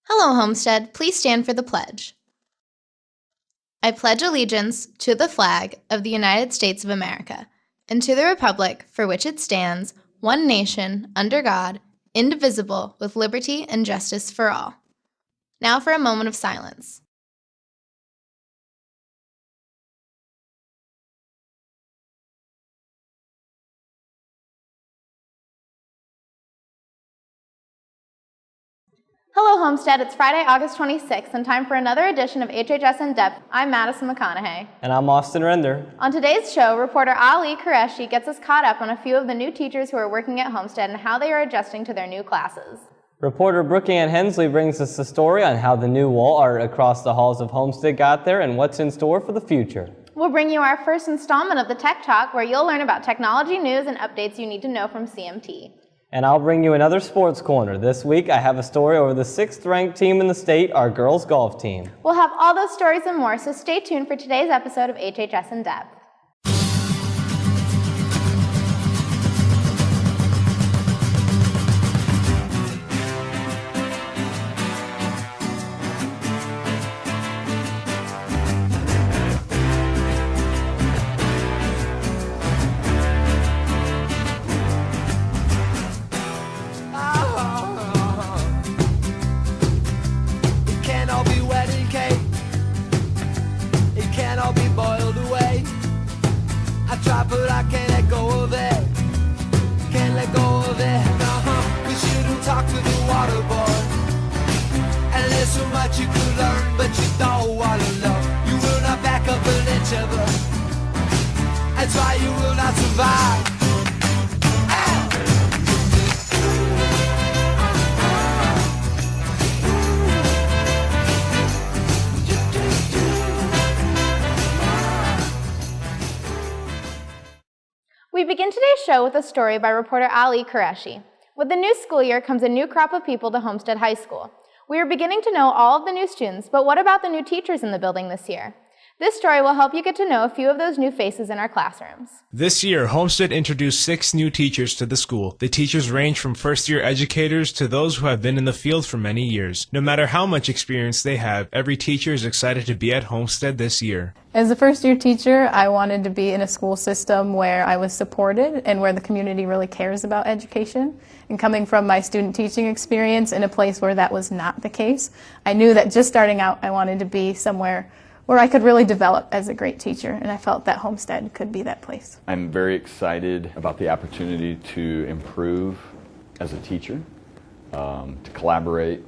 Hello, Homestead. Please stand for the pledge. I pledge allegiance to the flag of the United States of America and to the republic for which it stands, one nation, under God, indivisible, with liberty and justice for all. Now for a moment of silence. Hello, Homestead. It's Friday, August 26th, and time for another edition of HHS In Depth. I'm Madison McConaughey. And I'm Austin Render. On today's show, reporter Ali Qureshi gets us caught up on a few of the new teachers who are working at Homestead and how they are adjusting to their new classes. Reporter Brooke Ann Hensley brings us a story on how the new wall art across the halls of Homestead got there and what's in store for the future. We'll bring you our first installment of the Tech Talk, where you'll learn about technology news and updates you need to know from CMT. And I'll bring you another sports corner. This week I have a story over the 6th ranked team in the state, our girls golf team. We'll have all those stories and more, so stay tuned for today's episode of HHS In Depth. But I can't let go of it. Can't let go of it. Cause you don't talk to the water boy. And there's so much you could learn, but you don't want to know. You will not back up an inch of it. That's why you will not survive. We begin today's show with a story by reporter Ali Qureshi. With the new school year comes a new crop of people to Homestead High School. We are beginning to know all of the new students, but what about the new teachers in the building this year? This story will help you get to know a few of those new faces in our classrooms. This year, Homestead introduced 6 new teachers to the school. The teachers range from first-year educators to those who have been in the field for many years. No matter how much experience they have, every teacher is excited to be at Homestead this year. As a first-year teacher, I wanted to be in a school system where I was supported and where the community really cares about education. And coming from my student teaching experience in a place where that was not the case, I knew that just starting out, I wanted to be somewhere where I could really develop as a great teacher, and I felt that Homestead could be that place. I'm very excited about the opportunity to improve as a teacher, to collaborate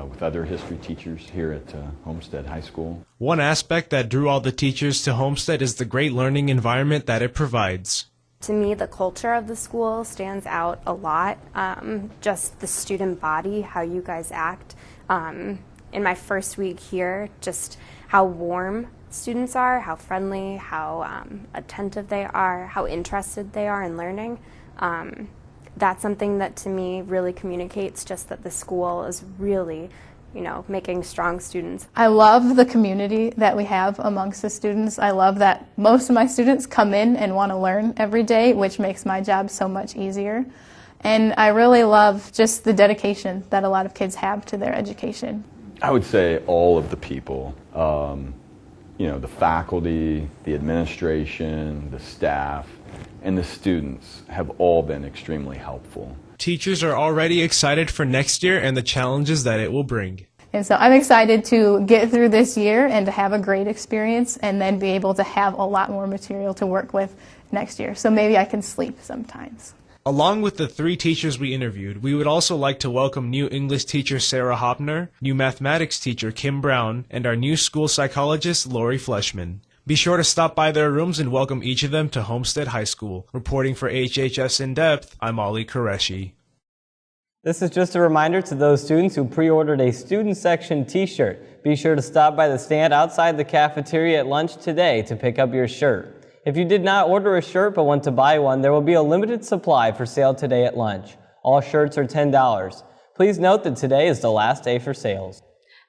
with other history teachers here at Homestead High School. One aspect that drew all the teachers to Homestead is the great learning environment that it provides. To me, the culture of the school stands out a lot. Just the student body, how you guys act. In my first week here, just how warm students are, how friendly, how attentive they are, how interested they are in learning. That's something that to me really communicates just that the school is really, making strong students. I love the community that we have amongst the students. I love that most of my students come in and want to learn every day, which makes my job so much easier. And I really love just the dedication that a lot of kids have to their education. I would say all of the people, the faculty, the administration, the staff, and the students have all been extremely helpful. Teachers are already excited for next year and the challenges that it will bring. And so I'm excited to get through this year and to have a great experience and then be able to have a lot more material to work with next year. So maybe I can sleep sometimes. Along with the 3 teachers we interviewed, we would also like to welcome new English teacher Sarah Hopner, new mathematics teacher Kim Brown, and our new school psychologist Lori Fleshman. Be sure to stop by their rooms and welcome each of them to Homestead High School. Reporting for HHS In Depth, I'm Ali Qureshi. This is just a reminder to those students who pre-ordered a student section t-shirt. Be sure to stop by the stand outside the cafeteria at lunch today to pick up your shirt. If you did not order a shirt but want to buy one, there will be a limited supply for sale today at lunch. All shirts are $10. Please note that today is the last day for sales.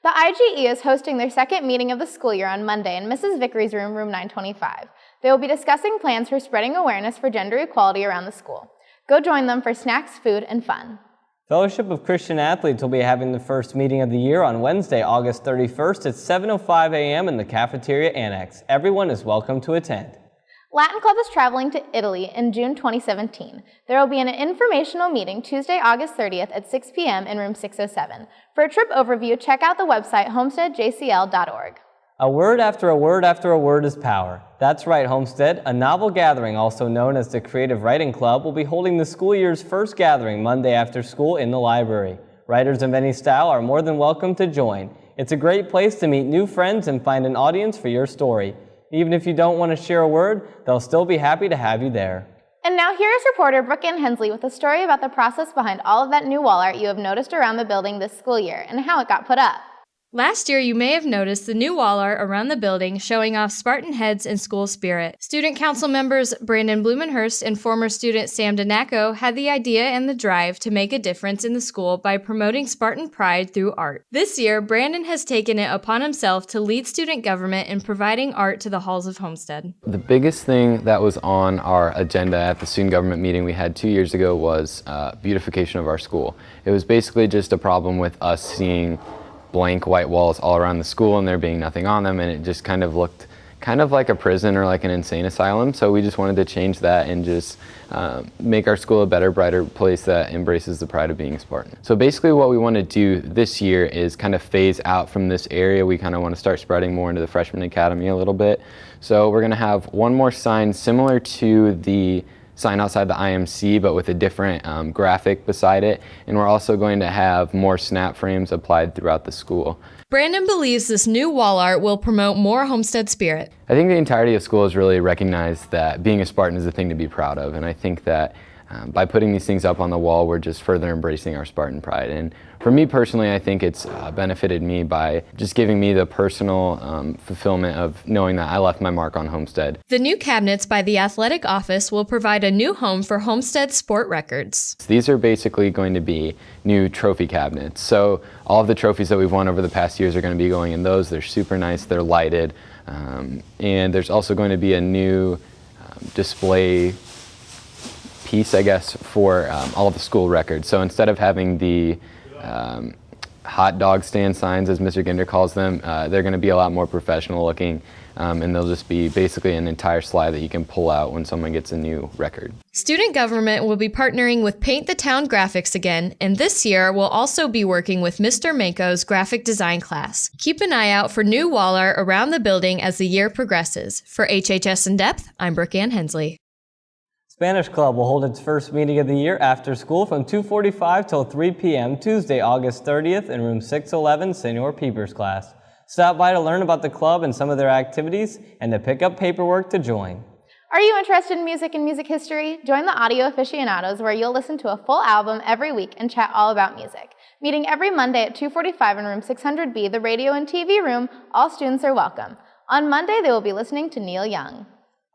The IGE is hosting their second meeting of the school year on Monday in Mrs. Vickery's room, room 925. They will be discussing plans for spreading awareness for gender equality around the school. Go join them for snacks, food, and fun. Fellowship of Christian Athletes will be having the first meeting of the year on Wednesday, August 31st at 7:05 a.m. in the cafeteria annex. Everyone is welcome to attend. Latin Club is traveling to Italy in June 2017. There will be an informational meeting Tuesday, August 30th at 6 p.m. in room 607. For a trip overview, check out the website homesteadjcl.org. A word after a word after a word is power. That's right, Homestead. A novel gathering, also known as the Creative Writing Club, will be holding the school year's first gathering Monday after school in the library. Writers of any style are more than welcome to join. It's a great place to meet new friends and find an audience for your story. Even if you don't want to share a word, they'll still be happy to have you there. And now here is reporter Brooke Ann Hensley with a story about the process behind all of that new wall art you have noticed around the building this school year and how it got put up. Last year, you may have noticed the new wall art around the building showing off Spartan heads and school spirit. Student council members Brandon Blumenhurst and former student Sam Danako had the idea and the drive to make a difference in the school by promoting Spartan pride through art. This year, Brandon has taken it upon himself to lead student government in providing art to the halls of Homestead. The biggest thing that was on our agenda at the student government meeting we had 2 years ago was beautification of our school. It was basically just a problem with us seeing blank white walls all around the school and there being nothing on them, and it just kind of looked like a prison or like an insane asylum. So we just wanted to change that and just make our school a better, brighter place that embraces the pride of being a Spartan. So basically what we want to do this year is kind of phase out from this area. We kind of want to start spreading more into the freshman academy a little bit. So we're going to have one more sign similar to the sign outside the IMC, but with a different graphic beside it. And we're also going to have more snap frames applied throughout the school. Brandon believes this new wall art will promote more Homestead spirit. I think the entirety of school has really recognized that being a Spartan is a thing to be proud of. And I think that by putting these things up on the wall, we're just further embracing our Spartan pride. And for me personally, I think it's benefited me by just giving me the personal fulfillment of knowing that I left my mark on Homestead. The new cabinets by the athletic office will provide a new home for Homestead sport records. These are basically going to be new trophy cabinets. So all of the trophies that we've won over the past years are going to be going in those. They're super nice, they're lighted, and there's also going to be a new display piece, I guess, for all of the school records. So instead of having the hot dog stand signs, as Mr. Ginder calls them, they're going to be a lot more professional looking, and they'll just be basically an entire slide that you can pull out when someone gets a new record. Student government will be partnering with Paint the Town Graphics again, and this year we'll also be working with Mr. Mako's graphic design class. Keep an eye out for new wall art around the building as the year progresses. For HHS In Depth, I'm Brooke Ann Hensley. Spanish Club will hold its first meeting of the year after school from 2:45 till 3 p.m. Tuesday, August 30th in room 611, Senor Peeper's class. Stop by to learn about the club and some of their activities and to pick up paperwork to join. Are you interested in music and music history? Join the Audio Aficionados, where you'll listen to a full album every week and chat all about music. Meeting every Monday at 2:45 in room 600B, the radio and TV room, all students are welcome. On Monday, they will be listening to Neil Young.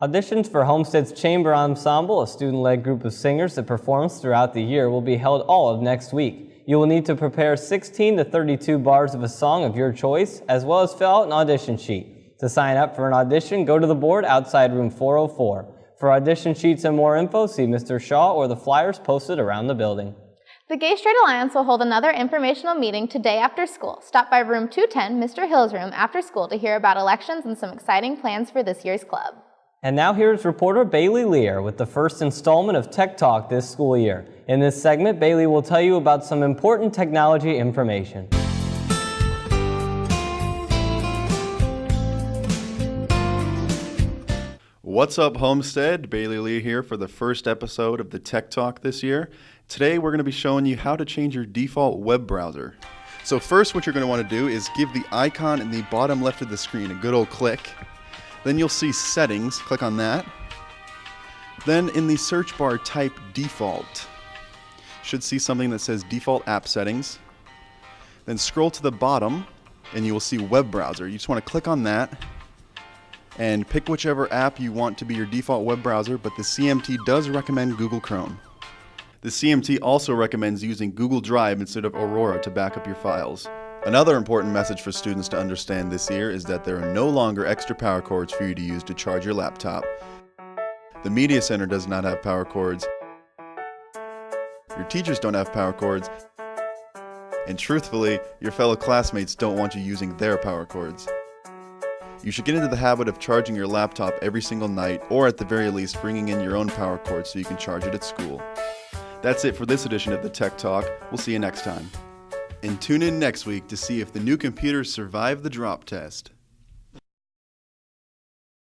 Auditions for Homestead's Chamber Ensemble, a student-led group of singers that performs throughout the year, will be held all of next week. You will need to prepare 16 to 32 bars of a song of your choice, as well as fill out an audition sheet. To sign up for an audition, go to the board outside room 404. For audition sheets and more info, see Mr. Shaw or the flyers posted around the building. The Gay Straight Alliance will hold another informational meeting today after school. Stop by room 210, Mr. Hill's room, after school to hear about elections and some exciting plans for this year's club. And now here's reporter Bailey Lear with the first installment of Tech Talk this school year. In this segment, Bailey will tell you about some important technology information. What's up, Homestead? Bailey Lee here for the first episode of the Tech Talk this year. Today we're going to be showing you how to change your default web browser. So first, what you're going to want to do is give the icon in the bottom left of the screen a good old click. Then you'll see Settings. Click on that. Then in the search bar, type Default. Should see something that says Default App Settings. Then scroll to the bottom and you will see Web Browser. You just want to click on that and pick whichever app you want to be your default web browser, but the CMT does recommend Google Chrome. The CMT also recommends using Google Drive instead of Aurora to back up your files. Another important message for students to understand this year is that there are no longer extra power cords for you to use to charge your laptop. The Media Center does not have power cords. your teachers don't have power cords, and truthfully, your fellow classmates don't want you using their power cords. You should get into the habit of charging your laptop every single night, or at the very least bringing in your own power cord so you can charge it at school. That's it for this edition of the Tech Talk. We'll see you next time. And tune in next week to see if the new computers survive the drop test.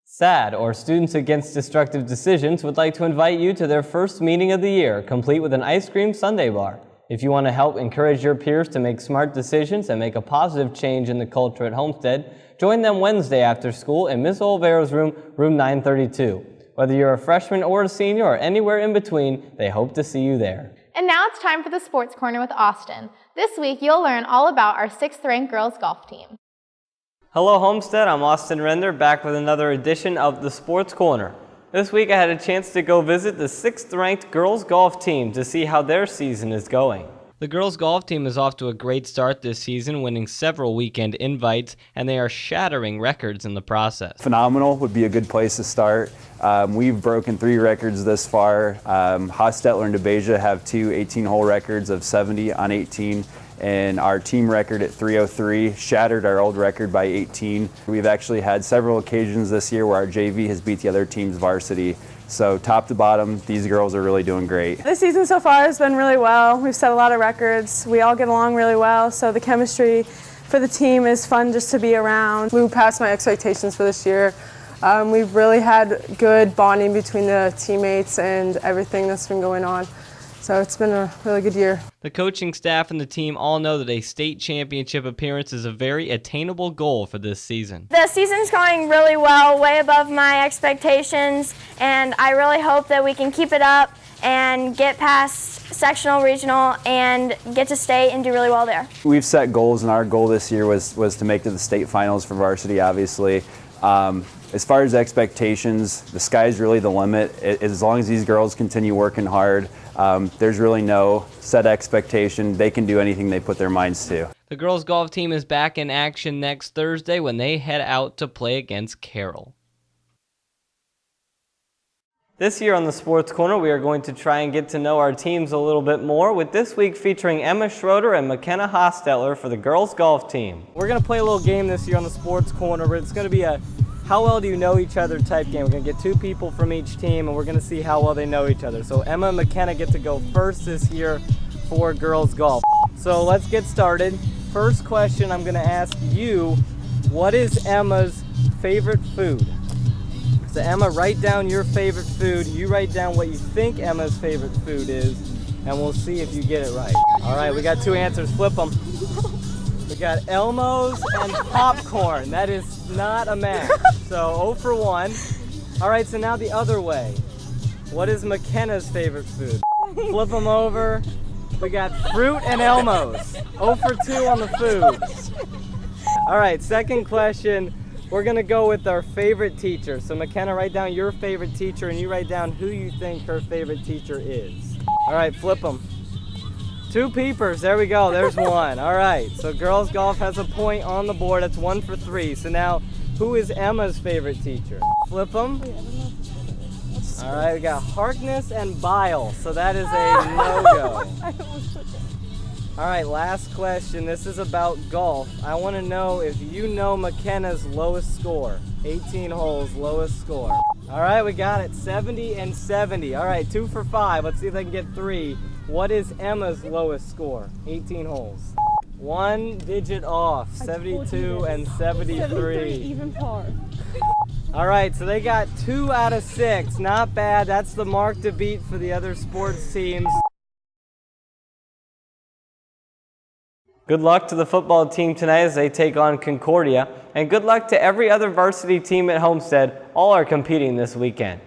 SAD, or Students Against Destructive Decisions, would like to invite you to their first meeting of the year, complete with an ice cream sundae bar. If you want to help encourage your peers to make smart decisions and make a positive change in the culture at Homestead, join them Wednesday after school in Ms. Oliveira's room, room 932. Whether you're a freshman or a senior or anywhere in between, they hope to see you there. And now it's time for the Sports Corner with Austin. This week, you'll learn all about our 6th-ranked girls golf team. Hello Homestead, I'm Austin Render, back with another edition of the Sports Corner. This week I had a chance to go visit the 6th-ranked girls golf team to see how their season is going. The girls golf team is off to a great start this season, winning several weekend invites, and they are shattering records in the process. Phenomenal would be a good place to start. We've broken 3 records this far. Hostetler and DeBeja have 2 18-hole records of 70 on 18, and our team record at 303 shattered our old record by 18. We've actually had several occasions this year where our JV has beat the other team's varsity. So top to bottom, these girls are really doing great. This season so far has been really well. We've set a lot of records. We all get along really well, so the chemistry for the team is fun just to be around. Blew past my expectations for this year. We've really had good bonding between the teammates and everything that's been going on. So it's been a really good year. The coaching staff and the team all know that a state championship appearance is a very attainable goal for this season. The season's going really well, way above my expectations, and I really hope that we can keep it up and get past sectional, regional, and get to state and do really well there. We've set goals, and our goal this year was to make to the state finals for varsity, obviously. As far as expectations, the sky's really the limit. As long as these girls continue working hard, there's really no set expectation. They can do anything they put their minds to. The girls golf team is back in action next Thursday when they head out to play against Carroll. This year on the Sports Corner, we are going to try and get to know our teams a little bit more, with this week featuring Emma Schroeder and McKenna Hostetler for the girls golf team. We're going to play a little game this year on the Sports Corner, but it's going to be a how well do you know each other type game. We're going to get 2 people from each team, and we're going to see how well they know each other. So Emma and McKenna get to go first this year for girls golf. So let's get started. First question I'm going to ask you, what is Emma's favorite food? So Emma, write down your favorite food. You write down what you think Emma's favorite food is, and we'll see if you get it right. All right, we got 2 answers. Flip them. We got Elmo's and popcorn. That is not a match. So 0 for 1. All right, so now the other way. What is McKenna's favorite food? Flip them over. We got fruit and Elmo's. 0 for 2 on the food. All right, second question. We're gonna go with our favorite teacher. So McKenna, write down your favorite teacher, and you write down who you think her favorite teacher is. All right, flip them. 2 peepers, there we go, there's 1. All right, so girls golf has a point on the board. That's 1 for 3. So now, who is Emma's favorite teacher? Flip them. All right, we got Harkness and Bile, so that is a no-go. All right, last question. This is about golf. I want to know if you know McKenna's lowest score. 18 holes, lowest score. All right, we got it. 70 and 70. All right, 2 for 5. Let's see if I can get 3. What is Emma's lowest score? 18 holes. 1 digit off. 72 and 73. Even par. All right, so they got 2 out of 6. Not bad. That's the mark to beat for the other sports teams. Good luck to the football team tonight as they take on Concordia, and good luck to every other varsity team at Homestead. All are competing this weekend.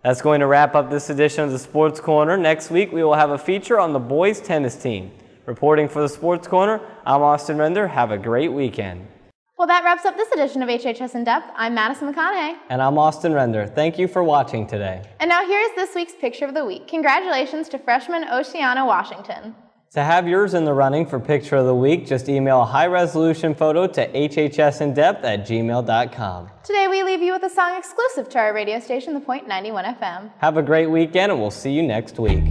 That's going to wrap up this edition of the Sports Corner. Next week, we will have a feature on the boys tennis team. Reporting for the Sports Corner, I'm Austin Render. Have a great weekend. Well, that wraps up this edition of HHS In Depth. I'm Madison McConaughey. And I'm Austin Render. Thank you for watching today. And now here is this week's Picture of the Week. Congratulations to freshman Oceana Washington. To have yours in the running for Picture of the Week, just email a high-resolution photo to hhsindepth@gmail.com. Today we leave you with a song exclusive to our radio station, The Point 91 FM. Have a great weekend, and we'll see you next week.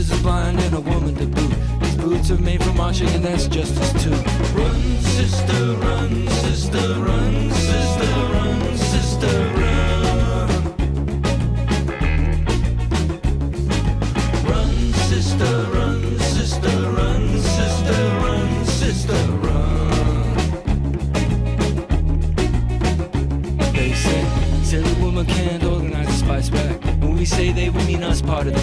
horses are blind and a woman to boot. These boots are made for marching and that's justice too. Run, sister, run, sister, run, sister, run, sister, run. Run, sister, run, sister, run, sister, run, sister, run. They say the woman can't organize a spice rack. When we say they, we mean us, part of the